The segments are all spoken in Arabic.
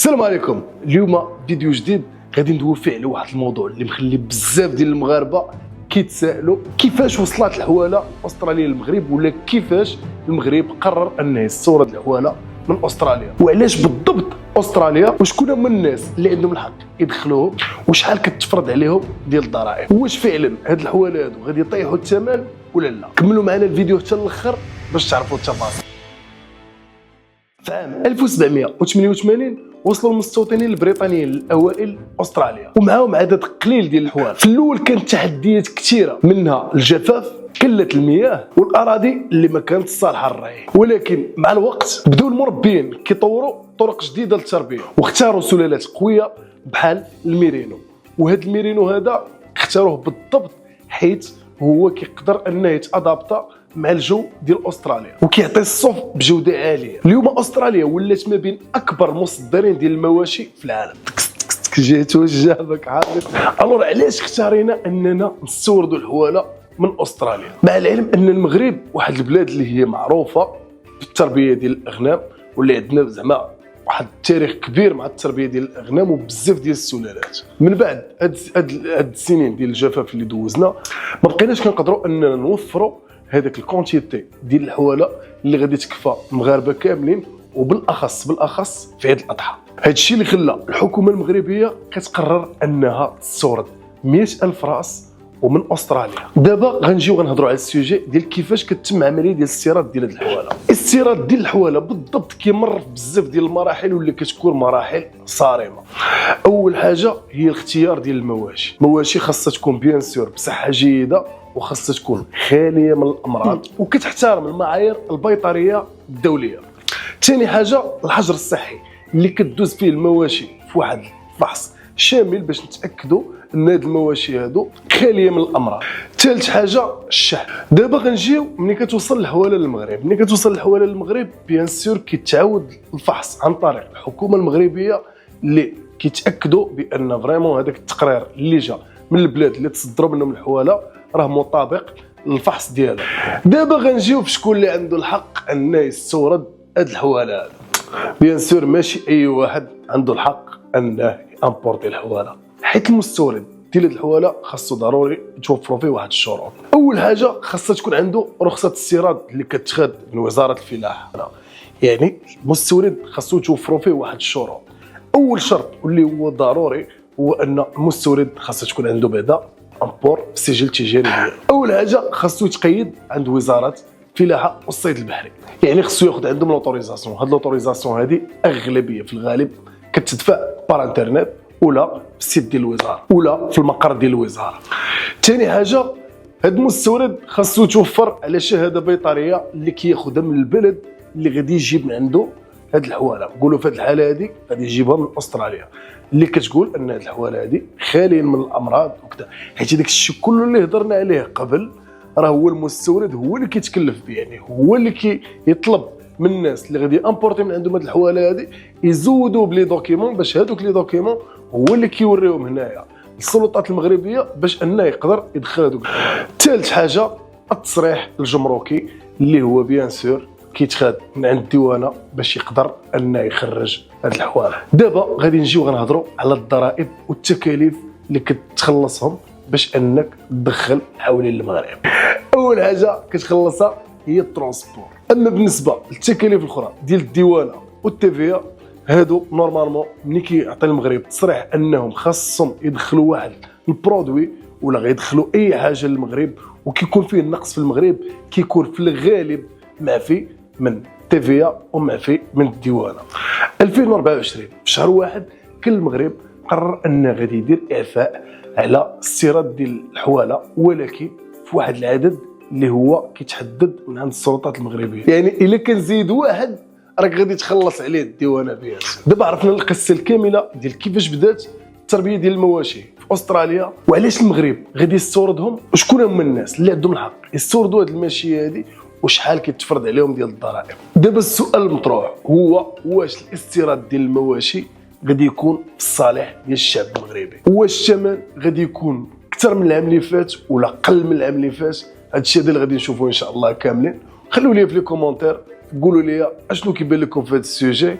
السلام عليكم. اليوم فيديو جديد غادي ندوي فيه على واحد الموضوع اللي مخلي بزاف ديال المغاربه كيتسائلوا كيفاش وصلت الحواله استراليا للمغرب، ولا كيفاش المغرب قرر انه يستورد الحواله من استراليا، وعلاش بالضبط استراليا، وشكون هما الناس اللي عندهم الحق يدخلوهم، وشحال كتفرض عليهم ديال الضرائب، واش فعلا هاد الحواله هادو غادي يطيحوا الثمن ولا لا. كملوا معنا الفيديو حتى الاخر باش تعرفوا التفاصيل. في عام 1788 وصلوا المستوطنين البريطانيين الاوائل استراليا، ومعاهم عدد قليل ديال الحوار. في الاول كانت تحديات كثيره، منها الجفاف، قله المياه، والاراضي اللي ما كانت صالحه للرعي. ولكن مع الوقت بداو المربيين كيطوروا طرق جديده للتربيه، واختاروا سلالات قويه بحال الميرينو. وهذا الميرينو هذا اختاروه بالضبط حيث هو كيقدر انه يتادابتا مع الجو ديال استراليا، وكيعطي الصوف بجوده عاليه. اليوم استراليا ولات ما بين اكبر مصدرين ديال المواشي في العالم. جيت وجابك عارف. الور علاش اختارينا اننا نستوردوا الحواله من استراليا، مع العلم ان المغرب واحد البلاد اللي هي معروفه بالتربيه ديال الاغنام، واللي عندنا زعما واحد التاريخ كبير مع التربيه ديال الاغنام وبزاف ديال السلالات. من بعد هاد السنين ديال الجفاف اللي دوزنا ما بقيناش كنقدروا اننا نوفروا هذاك الكونتيتي ديال الحواله اللي غادي تكفى المغاربه كاملين، وبالاخص في عيد الاضحى. هذا الشيء اللي خلى الحكومه المغربيه كتقرر انها تستورد 100,000 راس ومن استراليا. دابا غنجيو غنهضروا على السوجي ديال كيفاش كتتم عمليه ديال الاستيراد ديال هذه الحواله. الاستيراد ديال الحواله بالضبط كيمر بزاف ديال المراحل، واللي كتكون مراحل صارمه. اول حاجه هي الاختيار ديال المواشي. المواشي خاصها تكون بيان سور بصحه جيده، وخاصها تكون خاليه من الامراض، وكتحترم المعايير البيطريه الدوليه. ثاني حاجه الحجر الصحي اللي كدوز فيه المواشي في واحد الفحص شامل باش نتاكدوا ان هاد المواشي هادو خاليه من الامراض. ثالث حاجه الشحن. دابا غنجيو ملي كتوصل الحواله للمغرب. ملي كتوصل الحواله للمغرب بيان سور كيتعاود الفحص عن طريق الحكومه المغربيه، اللي كيتاكدوا بان فريمون هذاك التقرير اللي جا من البلاد اللي تصدروا منهم الحواله راه مطابق للفحص ديالها. دابا غنجيو في شكون اللي عنده الحق انه يستورد هاد الحواله هذا. بيان سور ماشي اي واحد عنده الحق انه امبورتي الحواله، حيت المستورد ديال هاد الحواله خاصو ضروري يتوفروا فيه واحد الشروط. اول حاجه خاصها تكون عنده رخصه استيراد اللي كتخاد من وزاره الفلاحه. يعني المستورد خاصو يتوفروا فيه واحد الشروط. اول شرط واللي هو ضروري هو ان المستورد خاصها تكون عنده بعدا امبور في السجل التجاري ديالو. اول حاجه خاصو يتقيد عند وزاره الفلاحه والصيد البحري، يعني خاصو ياخذ عندهم لوطوريزاسيون. هاد لوطوريزاسيون هادي اغلبيه في الغالب كتدفع بار انترنت، ولا في السيت ديال الوزاره، ولا في المقر ديال الوزاره. ثاني حاجه هاد المستورد خاصو يتوفر على شهاده بيطريه اللي كياخذها من البلد اللي غادي يجيب من عنده هاد الحواله. نقولوا في هاد الحاله هادي غادي يجيبها من استراليا، اللي كتقول ان هاد الحواله هادي خاليه من الامراض وكذا. حيت داك الشيء كله اللي هضرنا عليه قبل راه هو المستورد هو اللي كيتكلف به، يعني هو اللي كيطلب من الناس اللي غادي امبورتي من عندهم هاد الحواله هادي يزودوا بلي دوكيمون، باش هادوك لي دوكيمون هو اللي كيوريهم هنايا السلطات المغربيه باش انه يقدر يدخل هذوك. ثالث حاجه التصريح الجمركي اللي هو بيان سور كيتخاد من عند الديوانه باش يقدر انه يخرج هاد الحواله. دابا غادي نجيو غنهضروا على الضرائب والتكاليف اللي كتخلصهم باش انك تدخل حوالين المغرب. اول حاجه كتخلصها هي الترونسبور. اما بالنسبه للتكاليف الاخرى ديال الديوانه والتيفيا، هادو نورمالمون ملي كيعطي المغرب تصريح انهم خاصهم يدخلوا واحد البرودوي ولا غيدخلوا اي حاجه للمغرب وكيكون فيه النقص في المغرب، كيكون في الغالب معفي من تيفيا ومعفي من الديوانه. 2024 في شهر واحد كل المغرب قرر انه غادي يدير اعفاء على استيراد ديال الحواله، ولكن في واحد العدد اللي هو كيتحدد من عند السلطات المغربيه. يعني الا كان زيد واحد راك غادي تخلص عليه الديوانه بيان. دابا عرفنا القصه الكامله ديال كيفاش بدات التربيه ديال المواشي في استراليا، وعلاش المغرب غادي يستوردهم، وشكون هما الناس اللي عندهم الحق يستوردوا هذه الماشيه هذه، وشحال كيتفرض عليهم ديال الضرائب. دابا السؤال المطروح هو واش الاستيراد ديال المواشي غادي يكون في الصالح ديال الشعب المغربي؟ واش الثمن غادي يكون اكثر من العام اللي فات ولا قل من العام اللي فات؟ هادشي اللي غادي نشوفوه ان شاء الله كاملين. خلوا لي في لي كومونتير قولوا لي اشنو كيبان لكم في هذا السوجي.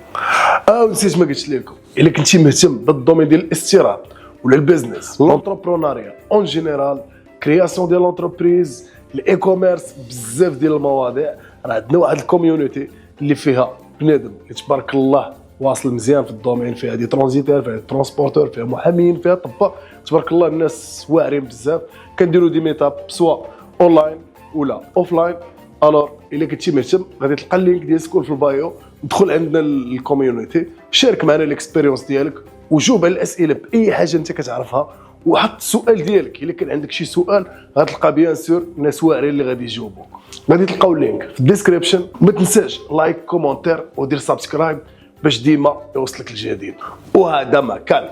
نسيت ما قلتش لكم، الا كنتي مهتم بالدومين ديال الاستيراد ولا البيزنس لونتربرونيا اون جينيرال، كرياسيون ديال لونتربريز، الاي كوميرس، بزاف ديال المواضيع. راه عندنا واحد الكوميونيتي اللي فيها بنادم اللي تبارك الله واصل مزيان في الدومين، فيها دي ترانزيتير، فيها ترونسبورتور، فيها محامين، فيها طباء، تبارك الله الناس واعرين بزاف. كنديروا دي ميتاب سواء اونلاين ولا اوفلاين. الوغ الا كنتي مهتم غادي تلقى اللينك ديال سكول في البايو، دخل عندنا الكوميونيتي، شارك معنا الاكسبيريونس ديالك وجاوب على الاسئله باي حاجه انت كتعرفها، وحط السؤال ديالك. الا كان عندك شي سؤال غتلقى بيان سور ناس واعرين اللي غادي يجاوبوك. غادي تلقاو اللينك في الديسكريبشن. ما تنساش لايك كومونتير ودير سبسكرايب باش ديما يوصلك الجديد. وهذا ما كان.